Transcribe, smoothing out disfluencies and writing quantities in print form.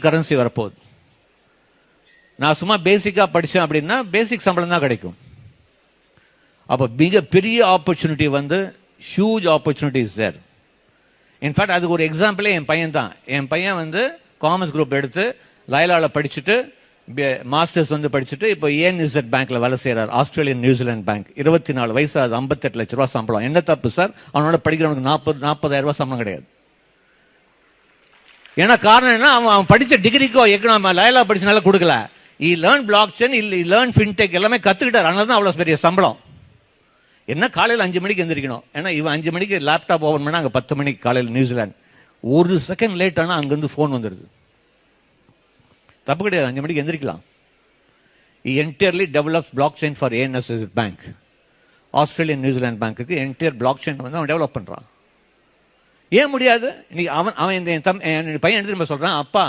Currency வரப்போகுது. நான் சும்மா பேசிக்கா படிச்சேன் அப்படின்னா பேசிக் சம்பளம் தான் கிடைக்கும். அப்போ மிக பெரிய ஆப்பர்ச்சுனிட்டி வந்து huge opportunity is there. In fact அதுக்கு ஒரு எக்ஸாம்பிளே என் பையன் தான். என் பையன் வந்து காமர்ஸ் குரூப் எடுத்து லயலால படிச்சுட்டு மாஸ்டர்ஸ் வந்து படிச்சுட்டு இப்போ ஏஎன்இசட் பேங்க்ல வேலை செய்யறாரு. Australian New Zealand bank. 24 வயசு, 58 லட்ச ரூபாய் சம்பளம். என்ன தப்பு சார்? அவனோட படிக்கிறவனுக்கு 40,000 ரூபாய் சம்பளம் கிடையாது. ஏன்னா காரணம் என்ன? அவன் படிச்ச டிகிரிக்கோ எக்கனாமி லயலா படிச்சனால கொடுக்கல. ஈ லேர்ன் பிளாக் செயின், ஈ லேர்ன் ஃபின்டெக் எல்லாமே கத்துக்கிட்டார். அதனால தான் அவ்வளவு பெரிய சம்பளம். என்ன காலையில் 5 மணிக்கு எந்திரிக்கணும். ஏன்னா இவன் 5 மணிக்கு லேப்டாப் ஓபன் பண்ணா அங்க 10 மணிக்கு காலையில் நியூசிலாந்து. ஒரு செகண்ட் லேட் ஆனா அங்கிருந்து போன் வந்துருது. தப்பு கிடையாது, 5 மணிக்கு எந்திரிக்கலாம். Entirely develops block chain for ANZ bank. Australian New Zealand பேங்க்கு என்டையர் பிளாக் செயின் வந்து அவன் டெவலப் பண்றான். ஏன் முடியாது? அவன் என் பையன் எடுத்து சொல்றான், அப்பா